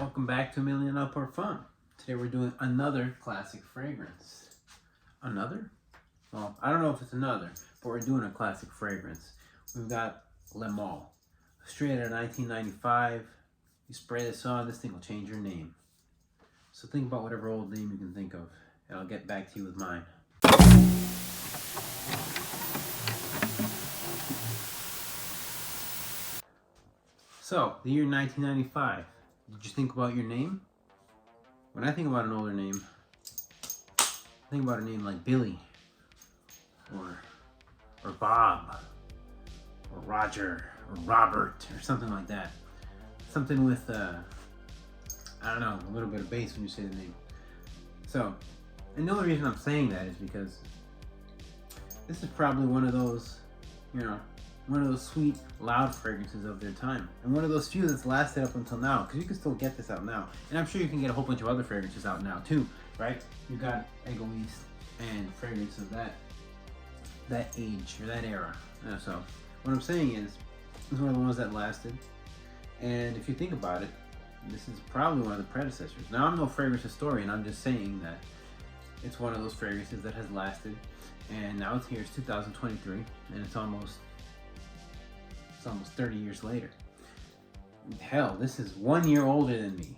Welcome back to Million Up or Fun. Today we're doing another classic fragrance. Another? Well, I don't know if it's another, but we're doing a classic fragrance. We've got Le Male. Straight out of 1995. You spray this on, this thing will change your name. So think about whatever old name you can think of, and I'll get back to you with mine. So, the year 1995. Did you think about your name? When I think about an older name, I think about a name like Billy, or Bob, or Roger, or Robert, or something like that. Something with, I don't know, a little bit of bass when you say the name. So, and the only reason I'm saying that is because this is probably one of those, one of those sweet, loud fragrances of their time. And one of those few that's lasted up until now, because you can still get this out now. And I'm sure you can get a whole bunch of other fragrances out now too, right? You've got Egoist and fragrance of that age, or that era. So, what I'm saying is, it's one of the ones that lasted. And if you think about it, this is probably one of the predecessors. Now, I'm no fragrance historian, I'm just saying that it's one of those fragrances that has lasted. And now it's here, it's 2023, and it's almost 30 years later. Hell, this is 1 year older than me.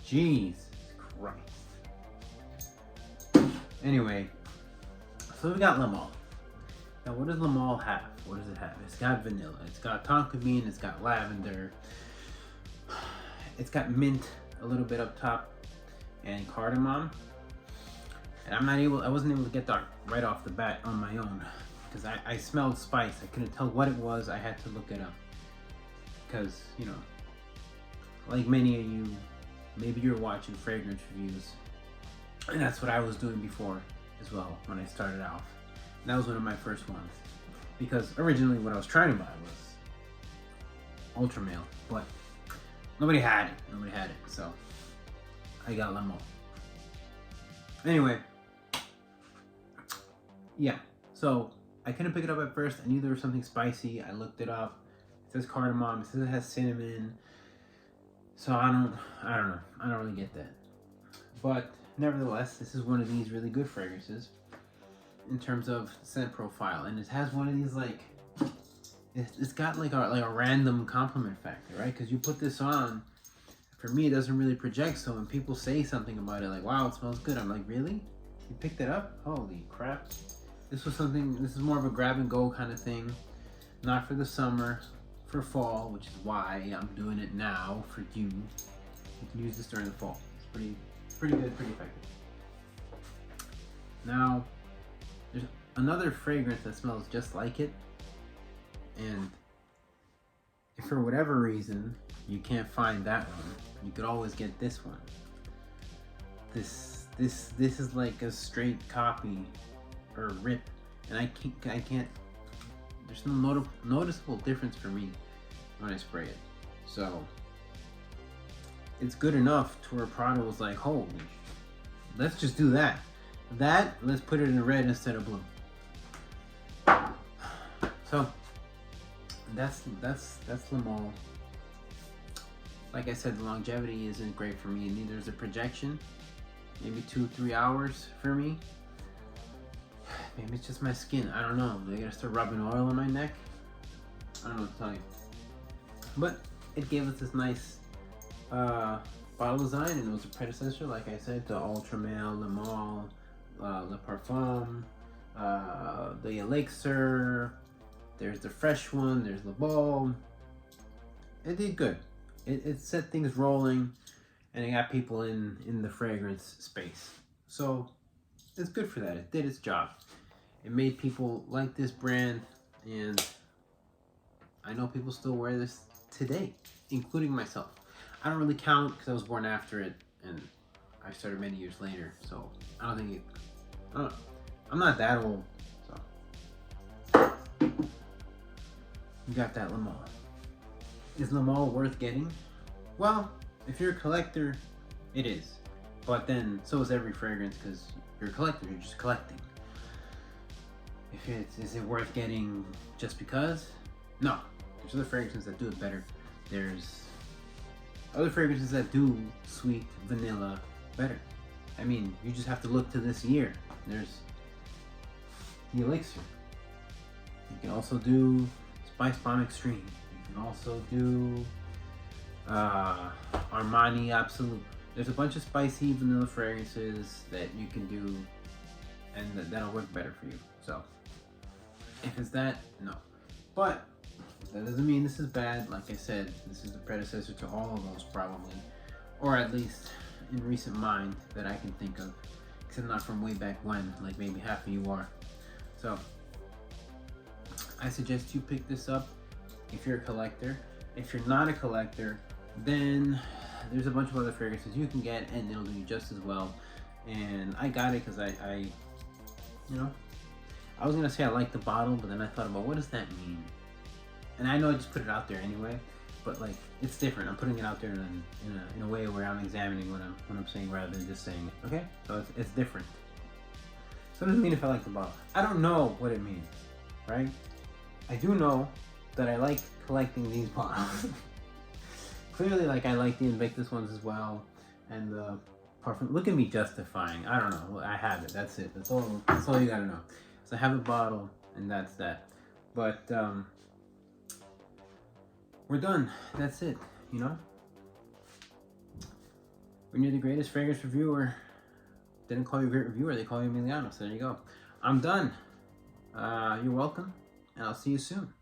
Jesus Christ. Anyway, so we got Le Male. Now, what does Le Male have? What does it have? It's got vanilla, it's got tonka bean, it's got lavender, it's got mint a little bit up top, and cardamom. And I wasn't able to get that right off the bat on my own, because I smelled spice. I couldn't tell what it was. I had to look it up. Because, like many of you, maybe you're watching fragrance reviews. And that's what I was doing before as well when I started off. And that was one of my first ones. Because originally what I was trying to buy was Ultra Male. But nobody had it. So I got Le Male. Anyway. Yeah. So I couldn't pick it up at first. I knew there was something spicy. I looked it up. It says cardamom. It says it has cinnamon. So I don't know. I don't really get that. But nevertheless, this is one of these really good fragrances in terms of scent profile, and it has one of these it's got like a random compliment factor, right? Because you put this on. For me, it doesn't really project. So when people say something about it, like, "Wow, it smells good," I'm like, "Really? You picked it up? Holy crap!" This is more of a grab and go kind of thing, not for the summer, for fall, which is why I'm doing it now for you. You can use this during the fall. It's pretty good, pretty effective. Now, there's another fragrance that smells just like it, and if for whatever reason you can't find that one, you could always get this one. This is like a straight copy or rip, and I can't. There's no noticeable difference for me when I spray it, so it's good enough to where Prada was like, "Holy, let's just do that. Let's put it in red instead of blue." So that's Le Male. Like I said, the longevity isn't great for me, and neither is the projection. Maybe 2-3 hours for me. Maybe it's just my skin. I don't know. Do I gotta start rubbing oil on my neck? I don't know what to tell you. But it gave us this nice bottle design, and it was a predecessor, like I said, to Ultra Male, Le Male, Le Parfum, the Elixir. There's the fresh one. There's Le Male. It did good. It set things rolling, and it got people in the fragrance space. So it's good for that. It did its job. It made people like this brand, and I know people still wear this today, including myself. I don't really count because I was born after it, and I started many years later. So I don't think I'm not that old. So you got that Le Male. Is Le Male worth getting? Well, if you're a collector, it is. But then so is every fragrance, because you're a collector, you're just collecting. Is it worth getting just because? No. There's other fragrances that do it better. There's other fragrances that do sweet vanilla better. I mean, you just have to look to this year. There's the Elixir. You can also do Spice Bomb Extreme. You can also do Armani Absolute. There's a bunch of spicy vanilla fragrances that you can do, and that'll work better for you. So, if it's that, no. But that doesn't mean this is bad. Like I said, this is the predecessor to all of those probably, or at least in recent mind that I can think of, except not from way back when, like maybe half of you are. So, I suggest you pick this up if you're a collector. If you're not a collector, then there's a bunch of other fragrances you can get and it'll do you just as well. And I got it because I you know, I was gonna say I like the bottle, but then I thought about what does that mean? And I know I just put it out there anyway, but like it's different. I'm putting it out there in a way where I'm examining what I'm saying rather than just saying it. Okay, so it's different. So what does it mean if I like the bottle? I don't know what it means, right? I do know that I like collecting these bottles. Clearly, like I like the Invictus ones as well, and the parfum. Look at me justifying. I don't know. I have it. That's it. That's all you gotta know. So I have a bottle, and that's that. But we're done. That's it. You know. When you're the greatest fragrance reviewer, didn't call you a great reviewer. They call you Emiliano. So there you go. I'm done. You're welcome, and I'll see you soon.